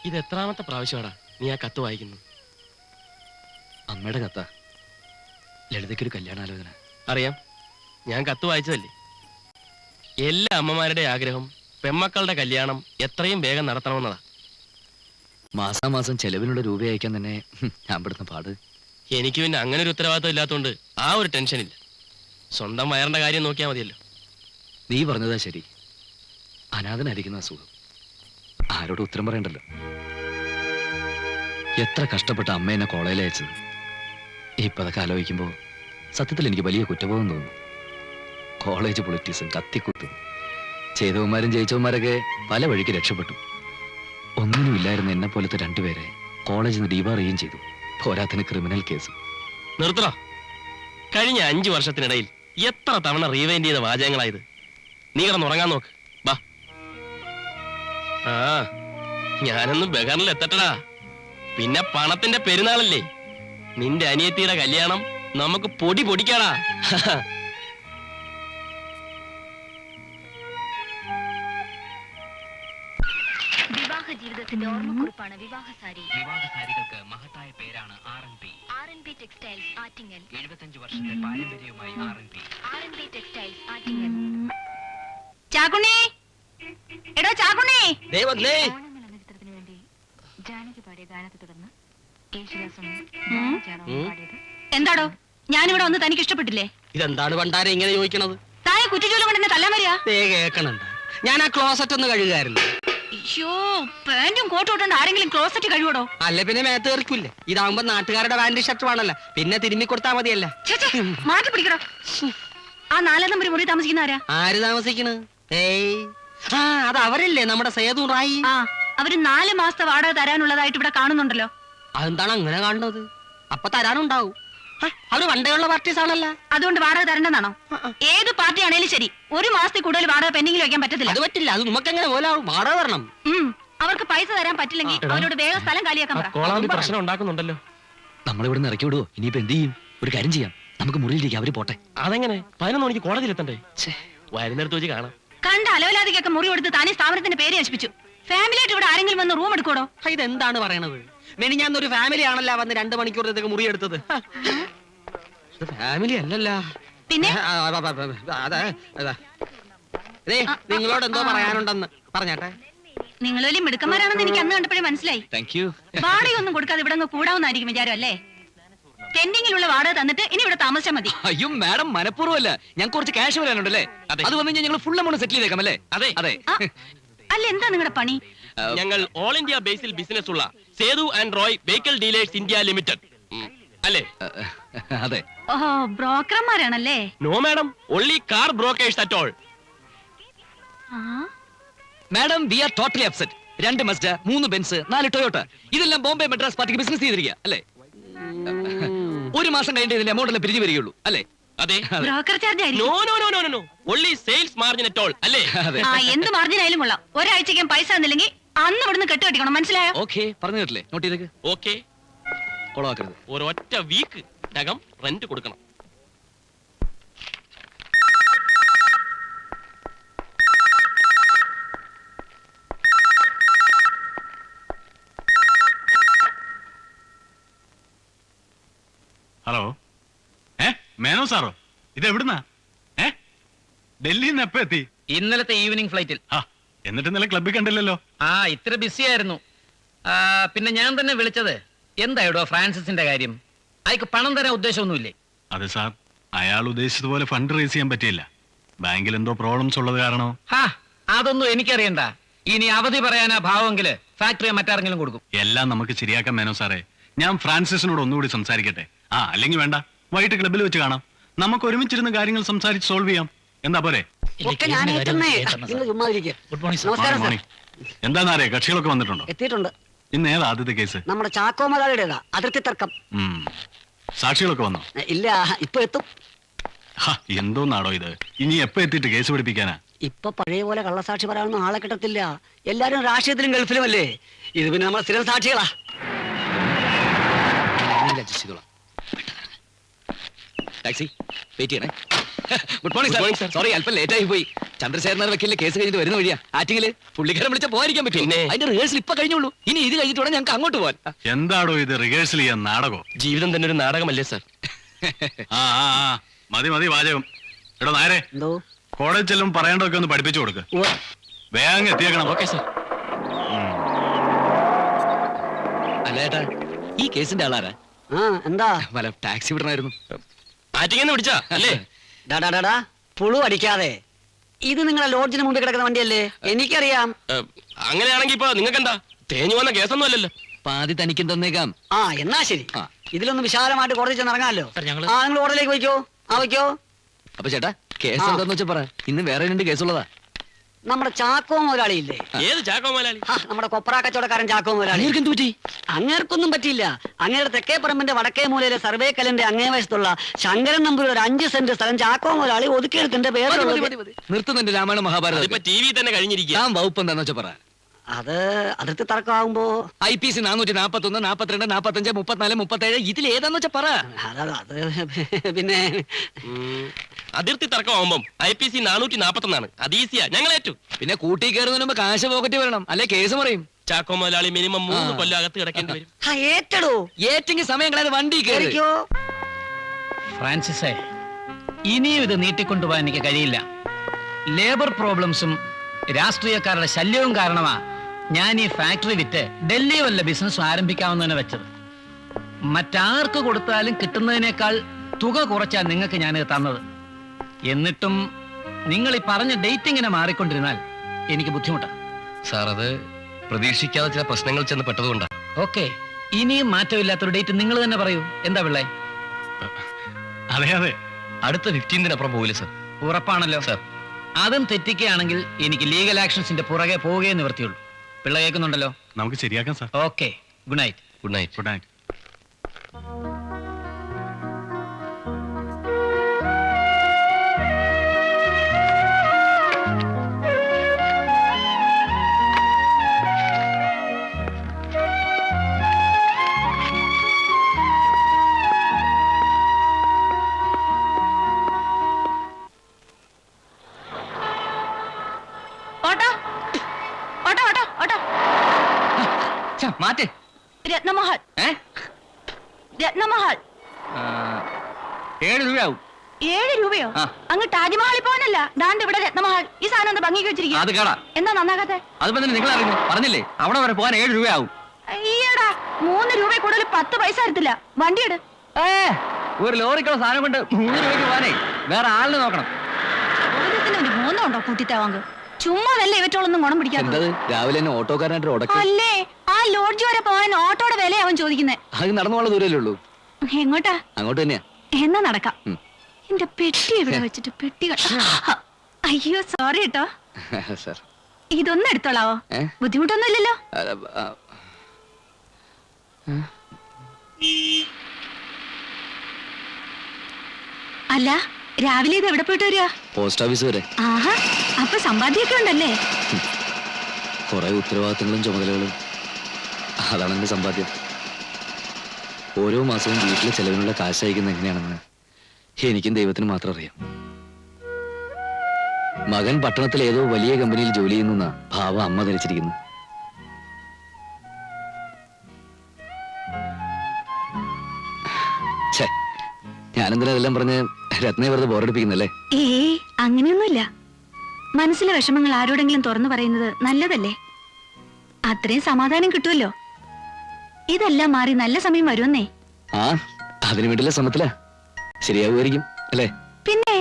ഇത് എത്രാമത്തെ പ്രാവശ്യമാടാ നീ ആ കത്ത് വായിക്കുന്നു? അമ്മയുടെ കത്ത. ലളിതയ്ക്കൊരു കല്യാണാലോചന. അറിയാം, ഞാൻ കത്ത് വായിച്ചതല്ലേ. എല്ലാ അമ്മമാരുടെ ആഗ്രഹം പെമ്മക്കളുടെ കല്യാണം എത്രയും വേഗം നടത്തണമെന്നതാ. മാസാമാസം ചെലവിനുള്ള രൂപ അയക്കാൻ തന്നെ ഞാൻ പെടുന്ന പാട്. എനിക്ക് പിന്നെ അങ്ങനെ ഒരു ഉത്തരവാദിത്വം ഇല്ലാത്തതുകൊണ്ട് ആ ഒരു ടെൻഷനില്ല. സ്വന്തം വയറിന്റെ കാര്യം നോക്കിയാൽ മതിയല്ലോ. നീ പറഞ്ഞതാ ശരി. അനാഥനായിരിക്കുന്ന അസുഖം ആരോട് ഉത്തരം പറയണ്ടല്ലോ. എത്ര കഷ്ടപ്പെട്ട അമ്മ എന്നെ കോളേജിൽ അയച്ചത്. ഇപ്പൊ അതൊക്കെ ആലോചിക്കുമ്പോൾ സത്യത്തിൽ എനിക്ക് വലിയ കുറ്റബോധം തോന്നുന്നു. കോളേജ് പൊളിറ്റിക്സും കത്തിക്കുത്തും ചെയ്തവന്മാരും ജയിച്ചവന്മാരൊക്കെ പല വഴിക്ക് രക്ഷപ്പെട്ടു. ഒന്നിനുമില്ലായിരുന്ന എന്നെ പോലത്തെ രണ്ടുപേരെ കോളേജിൽ നിന്ന് ഡീബാർ ചെയ്യുകയും ചെയ്തു. പോരാത്തിന് ക്രിമിനൽ കേസ്. നിർത്തണോ? കഴിഞ്ഞ 5 വർഷത്തിനിടയിൽ എത്ര തവണ റീവൈൻഡ് ചെയ്ത വാചകങ്ങളായത്. നീ കിടന്നുറങ്ങാൻ നോക്ക്. ബാ. ആ, ഞാനൊന്ന് ബഹറിൽ എത്തട്ടടാ. പിന്നെ പണത്തിന്റെ പെരുന്നാളല്ലേ. നിന്റെ അനിയത്തിയുടെ കല്യാണം നമുക്ക് പൊടി പൊടിക്കാടാ. വിവാഹ ജീവിതത്തിന്റെ ഓർമ്മക്കുറിപ്പാണ് വിവാഹ സാരി. വിവാഹ സാരികൾക്ക് മഹത്തായ പേരാണ് ആർ.എൻ.പി ടെക്സ്റ്റൈൽസ് ആറ്റിങ്ങൽ. 75 വർഷത്തെ പാരമ്പര്യവുമായി ആർ.എൻ.പി ടെക്സ്റ്റൈൽസ് ആറ്റിങ്ങൽ. ചാകുണ്ണി, എടോ ചാകുണ്ണി. ഓണമെന്ന ചിത്രത്തിന് വേണ്ടി ജാനകി പാടിയ ഗാനത്തെ തുടർന്ന് യേശുദാസും പാടിയത്. എന്താടോ ഞാനിവിടെ വന്ന് തനിക്ക് ഇഷ്ടപ്പെട്ടില്ലേ? ഇതെന്താണ് പണ്ടാരെ ഇങ്ങനെ ചോദിക്കണത്? തായ കുറ്റിച്ചൂലം കൊണ്ട് എന്നെ തല്ലാൻ വരിക? കേക്കണണ്ട, ഞാൻ ആ ക്ലോസറ്റ് ഒന്ന് കഴുകായിരുന്നു. അയ്യോ, പാന്റും കോട്ടും ഇട്ടുകൊണ്ട് ആരെങ്കിലും ക്ലോസറ്റ് കഴിവോടോ? അല്ല പിന്നെ മേത്ത് തെറിക്കില്ലേ? ഇതാവുമ്പോ നാട്ടുകാരുടെ പാന്റ് ഷർട്ട് വേണല്ലോ, പിന്നെ തിരുമ്മി കൊടുത്താ മതിയല്ല. മാറ്റി പിടിക്കടോ. ആ 4 നമ്പർ മുറി താമസിക്കുന്ന ആരാ? ആര് താമസിക്കണ്? ഏയ്, ആ അത് അവരല്ലേ, നമ്മുടെ സേതു റായി. ആ, അവര് 4 മാസത്തെ വാടക തരാനുള്ളതായിട്ട് ഇവിടെ കാണുന്നുണ്ടല്ലോ. അതെന്താണ് അങ്ങനെ കാണുന്നത്? അപ്പൊ തരാനുണ്ടാവും. അവര് പണ്ടേയുള്ള പാർട്ടീസ് ആണല്ലോ. അതുകൊണ്ട് വാടക തരണ്ടെന്നാണോ? ഏത് പാർട്ടി ആണേലും ശരി, 1 മാസത്തിൽ കൂടുതൽ വാടക പെൻഡിങ്ങിൽ വെക്കാൻ പറ്റത്തില്ല. അത് പറ്റില്ല, അത് നമുക്ക് എങ്ങനെ പോലെ വാടക തരണം. അവർക്ക് പൈസ തരാൻ പറ്റില്ലെങ്കിൽ അവരോട് വേഗം സ്ഥലം കാലിയാക്കാൻ പറ. കോളാമ്പി പ്രശ്നം ഉണ്ടാക്കുന്നുണ്ടല്ലോ. നമ്മളിവിടെ നിന്ന് ഇറക്കി വിടുവോ? ഇനിയിപ്പോ എന്ത് ചെയ്യും? ഒരു കാര്യം ചെയ്യാം, നമുക്ക് മുറിയിലേക്ക് അവര് പോട്ടെ. അതെങ്ങനെ? 11 മണിക്ക് കോടതിയിലെത്തണ്ടേ? വരുന്നിടത്ത് വെച്ച് കാണാം. കണ്ട അലവലാതിക്കൊക്കെ മുറി കൊടുത്ത് താനേ സ്ഥാപനത്തിന്റെ പേര് നശിപ്പിച്ചു. ഫാമിലി ആയിട്ട് ഇവിടെ ആരെങ്കിലും വന്ന് റൂം എടുക്കോടോ? ഇതെന്താണ് പറയണത്? മെനിഞ്ഞാന്നൊരു ഫാമിലി ആണല്ലോ വന്ന് 2 മണിക്കൂറത്തേക്ക് മുറി എടുത്തത്. ഫാമിലി അല്ലല്ല. പിന്നെ നിങ്ങളോട് എന്തോ പറയാനുണ്ടെന്ന് പറഞ്ഞാട്ടെ. നിങ്ങൾ വലിയ മിടുക്കന്മാരാണെന്ന് എനിക്ക് അന്ന് കണ്ടപ്പോഴേ മനസ്സിലായി. വാടകയൊന്നും കൊടുക്കാതെ ഇവിടെ കൂടാവുന്നായിരിക്കും വിചാരം അല്ലേ? പെൻഡിങ്ങിലുള്ള വാടക തന്നിട്ട് ഇനി ഇവിടെ താമസിച്ചാൽ മതി. അയ്യോ മാഡം, മനഃപൂർവ്വമല്ല. ഞാൻ കുറച്ച് ക്യാഷ് വരാനുണ്ടല്ലേ, അത് വന്നു ഞങ്ങൾ ഫുൾ എമൗണ്ട് സെറ്റിൽ ചെയ്തേക്കാം അല്ലേ? അതെ അതെ. അല്ല, എന്താ നിങ്ങളുടെ പണി? ഞങ്ങൾ ഓൾ ഇന്ത്യ ബേസിൽ ബിസിനസ് ഉള്ള Sethu and Roy vehicle dealers India limited അല്ലേ? അതെ. ഓഹോ, ബ്രോക്കർമാരാണല്ലേ? No madam, only car brokers at all. Madam, we are totally upset. 2 Mazda, 3 Benz, 4 Toyota, ഇതെല്ലാം ബോംബെ മദ്രാസ് പാർട്ടിക്ക് ബിസിനസ് ചെയ്തിരിക്കുക അല്ലേ? 1 മാസം കഴിഞ്ഞ ഇതിന്റെ എമൗണ്ട് എല്ലാം പിരിഞ്ഞു വരികയുള്ളൂ അല്ലേ? അതെ. ബ്രോക്കർ ചാർജ് ആയിരിക്കും. No no no no no, only sales margin at all അല്ലേ? എന്ത് മാർജിൻ ആയാലും കൊള്ളാം. ഒരാഴ്ചയ്ക്കും പൈസ തന്നില്ലെങ്കിൽ അന്ന് ഇവിടുന്ന് കെട്ടുകെട്ടിക്കണം, മനസ്സിലായോ? ഓക്കെ, പറഞ്ഞു കേട്ടില്ലേ? നോട്ട് ചെയ്തേക്ക്. ഓക്കെ, കൊളവാക്കരുത്. ഒരൊറ്റ വീക്ക് അകം റെന്റ് കൊടുക്കണം. ഹലോ, മേനോ സാറോ? ഇത് എവിടുന്നാ? ഡൽഹിയിൽ നിന്ന് എപ്പോ എത്തി? ഇന്നലത്തെ ഈവനിങ് ഫ്ലൈറ്റിൽ. എന്നിട്ട് ഇന്നലെ ക്ലബ്ബിൽ കണ്ടില്ലല്ലോ. ഇത്ര ബിസി ആയിരുന്നു. പിന്നെ ഞാൻ തന്നെ വിളിച്ചത് എന്തായിടോ ഫ്രാൻസിന്റെ കാര്യം? അയക്ക് പണം തരാൻ ഉദ്ദേശമൊന്നുമില്ലേ? അതെ സാർ, അയാൾ ഉദ്ദേശിച്ചതുപോലെ ഫണ്ട് റേസ് ചെയ്യാൻ പറ്റിയില്ല. ബാങ്കിൽ എന്തോ പ്രോബ്ലംസ് ഉള്ളത് കാരണോ? അതൊന്നും എനിക്കറിയണ്ട. ഇനി അവധി പറയാനാ ഭാവമെങ്കില് ഫാക്ടറി മറ്റാരെങ്കിലും കൊടുക്കും. എല്ലാം നമുക്ക് ശരിയാക്കാം മേനോ സാറേ. ഞാൻ ഫ്രാൻസിസിനോട് ഒന്നുകൂടി സംസാരിക്കട്ടെ. അല്ലെങ്കിൽ വേണ്ട, വൈകിട്ട് ക്ലബ്ബിൽ വെച്ച് കാണാം. നമുക്ക് ഒരുമിച്ചിരുന്ന് കാര്യങ്ങൾ സംസാരിച്ച് സോൾവ് ചെയ്യാം. എന്താ പോരെ? എന്താന്നറിയ, കക്ഷികളൊക്കെ വന്നിട്ടുണ്ടോ? എത്തിയിട്ടുണ്ട്. ഇന്ന് ഏതാ ആദ്യത്തെ കേസ്? നമ്മുടെ ചാക്കോ മലയാളിയുടേതാ, അതിർത്തി തർക്കം. സാക്ഷികളൊക്കെ വന്നോ? ഇല്ല, ഇപ്പൊ എത്തും. എന്തോന്നാടോ ഇത്? ഇനി എപ്പോ എത്തിയിട്ട് കേസ് പിടിപ്പിക്കാനാ? ഇപ്പൊ പഴയ പോലെ കള്ളസാക്ഷി പറയാനൊന്നും ആളെ കിട്ടത്തില്ല. എല്ലാരും രാഷ്ട്രീയത്തിലും ഗൾഫിലും അല്ലേ. ഇത് പിന്നെ നമ്മളെ സ്ഥിരം സാക്ഷികളാ. ടാക്സി വെയിറ്റ് ചെയ്യണേ. Good morning sir. സോറി, അല്പം ലേറ്റ് ആയി പോയി. ചന്ദ്രശേഖരൻ വക്കീലിലെ കേസ് കഴിഞ്ഞിട്ട് വരുന്ന വഴിയാ ആറ്റിങ്ങില് പുള്ളിക്കാരൻ വിളിച്ച പോകാതിരിക്കാൻ പറ്റും പിന്നെ? അതിന്റെ റിഹേഴ്സൽ ഇപ്പൊ കഴിഞ്ഞുള്ളൂ. ഇനി ഇത് കഴിഞ്ഞിട്ട് വേണം ഞങ്ങൾക്ക് അങ്ങോട്ട് പോകാൻ. എന്താടോ ഇത് റിഹേഴ്സൽ ചെയ്യാൻ നാടകോ? ജീവിതം തന്നെ ഒരു നാടകമല്ലേ സാർ? ആ ആ ആ മതി മതി വാചകം. എടോ നേരെ എന്തോ കോളേജ് ചെല്ലും പറയേണ്ടതൊക്കെ ഒന്ന് പഠിപ്പിച്ചു കൊടുക്ക്. ഉവ്വ്. വേഗം എത്തിയേക്കണം. Okay sir. അല്ല ഏട്ടാ, ഈ കേസിന്റെ ആളാരാ? ആ എന്താ വല്ല ടാക്സി വിടണമായിരുന്നു. ആറ്റിങ്ങന്ന് പിടിച്ചാ അല്ലേ? ഡാ പുളു അടിക്കാതെ. ഇത് നിങ്ങളെ ലോഡ്ജിന് മുമ്പിൽ കിടക്കുന്ന വണ്ടിയല്ലേ? എനിക്കറിയാം. അങ്ങനെയാണെങ്കി ഇപ്പൊ നിങ്ങൾക്ക് എന്താ തേഞ്ഞു വന്ന കേസൊന്നും അല്ലല്ലോ. പാതി തനിക്കും തന്നേക്കാം. ആ എന്നാ ശരി. ആ. ഇതിലൊന്ന് വിശാലമായിട്ട് കോടതി ചെന്ന് ഇറങ്ങാമല്ലോ. സാർ, ഞങ്ങള് ആ നിങ്ങൾ ഓർഡറിലേക്ക് വയ്ക്കോ. ആ വയ്ക്കോ. അപ്പൊ ചേട്ടാ കേസ് ആ. എന്താന്ന് വെച്ചാ പറ. ഇന്ന് വേറെ 2 കേസുള്ളതാ. നമ്മുടെ ചാക്കോ മുതലാളിയില്ലേ? ഏത് ചാക്കോ മുതലാളി? ആ നമ്മുടെ കൊപ്ര കച്ചവടക്കാരൻ ചാക്കോ മുതലാളി. എന്ത് പറ്റി? അങ്ങേർക്കൊന്നും പറ്റിയില്ല. അങ്ങയുടെ തെക്കേ പറമ്പിന്റെ വടക്കേ മൂലയിലെ സർവേ കല്ലിന്റെ അങ്ങേ വശത്തുള്ള ശങ്കരൻ നമ്പൂരി ഒരു 5 സെന്റ് സ്ഥലം ചാക്കോ മുതലാളി ഒതുക്കിയെടുത്തിന്റെ പേര് നിർത്തുന്നുണ്ട് രാമായണ മഹാഭാരതം. അതിപ്പോ ടി വി തന്നെ കഴിഞ്ഞിരിക്കുക. ഞാൻ വകുപ്പ് എന്താന്ന് വെച്ചാ പറ. അത് അതിർത്തി തർക്കമാകുമ്പോ IPC 441, 42, 45, 34, 37 ഇതിൽ ഏതാന്ന് വെച്ചാ പറ. അത് പിന്നെ അതിർത്തി തർക്കമാകുമ്പം IPC 441 അത് ഈസിയാ, ഞങ്ങൾ ഏറ്റു. പിന്നെ കൂട്ടി കയറുന്നതിന് മുമ്പ് കാശ് പോക്കറ്റ് വരണം, അല്ലെ കേസ് പറയും. ചാക്കോ മുതലാളി മിനിമം 3 ആ. കൊല്ലം അകത്ത് കിടക്കേണ്ടി വരും. ഏറ്റടോ ഏറ്റെങ്കിൽ സമയം കളയാതെ വണ്ടി കയറി. കേറിക്കോ. ഫ്രാൻസിസേ, ഇനിയും ഇത് നീട്ടിക്കൊണ്ടുപോകാൻ എനിക്ക് കഴിയില്ല. ലേബർ പ്രോബ്ലംസും രാഷ്ട്രീയക്കാരുടെ ശല്യവും കാരണമാ ഞാൻ ഈ ഫാക്ടറി വിറ്റ് ഡൽഹി വല്ല ബിസിനസ് ആരംഭിക്കാമെന്ന് വെച്ചത്. മറ്റാർക്ക് കൊടുത്താലും കിട്ടുന്നതിനേക്കാൾ തുക കുറച്ചാ നിങ്ങൾക്ക് ഞാൻ തന്നത്. എന്നിട്ടും നിങ്ങൾ ഈ പറഞ്ഞ ഡേറ്റ് ഇങ്ങനെ മാറിക്കൊണ്ടിരുന്നാൽ എനിക്ക് ബുദ്ധിമുട്ടാണ്. സാർ, അത് പ്രതീക്ഷിക്കാതെ ചില പ്രശ്നങ്ങൾ ചെന്ന് പെട്ടതുകൊണ്ടാ. ഓക്കെ, ഇനിയും മാറ്റമില്ലാത്തൊരു ഡേറ്റ് നിങ്ങൾ തന്നെ പറയൂ. എന്താ പിള്ളേ? അതെ അതെ, അടുത്ത 15-നപ്പുറം പോവില്ല സാർ. ഉറപ്പാണല്ലോ സാർ. അതും തെറ്റിക്കുകയാണെങ്കിൽ എനിക്ക് ലീഗൽ ആക്ഷൻസിന്റെ പുറകെ പോവുകയെ നിവൃത്തിയുള്ളൂ. പിള്ള കേൾക്കുന്നുണ്ടല്ലോ? നമുക്ക് ശരിയാക്കാം sir. Okay, good night. Good night. Good night. Auto auto auto auto. മാറ്റേ. രത്നമഹൽ, രത്നമഹൽ. 7 രൂപയാവും. 7 രൂപയോ? ആ. അങ്ങ് താജ്മഹലിൽ പോകാനല്ല, ദാണ്ട് ഇവിടെ രത്നമഹൽ. ഈ സാധനം ഒന്ന് ഭംഗിക്ക് വെച്ചിരിക്കുക. അത് കേടാ. എന്താ നന്നാകാത്തെ? അതിപ്പോ നിങ്ങൾ അറിഞ്ഞു പറഞ്ഞില്ലേ, അവിടെ വരെ പോകാൻ 7 രൂപയാവും. ഈയടാ, 3 രൂപ കൂടുതൽ 10 പൈസ തരത്തില്ല. വണ്ടി എടു. ഒരു ലോറിക്കുള്ള സാധനം കൊണ്ട് 3 രൂപയ്ക്ക് പോകാനേ വേറെ ആളിനെ നോക്കണം. ഒരു മൂന്നുണ്ടോ കൂട്ടിത്താവാങ്ക്? ചുമ്മാ നല്ല ഇവറ്റോളൊന്നും ഗുണം പിടിക്കാത്തത്. എന്തത് രാവിലെ തന്നെ ഓട്ടോക്കാരനായിട്ട് ഉടക്കി? അല്ലേ, ആ ലോഡ്ജ് വരെ പോകാൻ ഓട്ടോയുടെ വില അവൻ ചോദിക്കുന്നേ. അത് നടന്നു പോകാനുള്ള ദൂരല്ലേ ഉള്ളൂ. എങ്ങോട്ടാ? അങ്ങോട്ട് തന്നെയാ. എന്നാ നടക്കാം. ഉം. എന്റെ പെട്ടി ഇവിടെ വെച്ചിട്ട് പെട്ടി അയ്യോ സോറി കേട്ടോ. സാർ, ഇതൊന്നും എടുത്തോളാവോ? ഏ? ബുദ്ധിമുട്ടൊന്നും ഇല്ലല്ലോ? അല്ല, രാവിലെ ഇത് എവിടെ പോയിട്ട് വരിക? പോസ്റ്റ് ഓഫീസ് വരെ. ആഹാ, അപ്പൊ സമ്പാദ്യമൊക്കെ ഉണ്ടല്ലേ? കുറെ ഉത്തരവാദിത്തങ്ങളും ചുമതലകളും. അതാണ് എന്റെ സമ്പാദ്യം. ഓരോ മാസവും വീട്ടിലെ ചെലവിനുള്ള കാശ് അയക്കുന്നത് എങ്ങനെയാണെന്ന് എനിക്കും ദൈവത്തിന് മാത്രം അറിയാം. മകൻ പട്ടണത്തിൽ ഏതോ വലിയ കമ്പനിയിൽ ജോലി ചെയ്യുന്ന ഭാവം അമ്മ ധരിച്ചിരിക്കുന്നു. ഞാനെന്തിനാ ഇതെല്ലാം പറഞ്ഞ് രത്നയെ വെറുതെ ബോറടിപ്പിക്കുന്നല്ലേ? ഏയ്, അങ്ങനെയൊന്നുമില്ല. മനസ്സിലെ വിഷമങ്ങൾ ആരോടെങ്കിലും തുറന്നു പറയുന്നത് നല്ലതല്ലേ? അത്രയും സമാധാനം കിട്ടുമല്ലോ. ഇതെല്ലാം മാറി നല്ല സമയം വരുമെന്നേ. ആ, അതിനു വേണ്ടിയുള്ള ശ്രമത്തിലാ. ശരിയാവുമായിരിക്കും അല്ലേ? പിന്നെ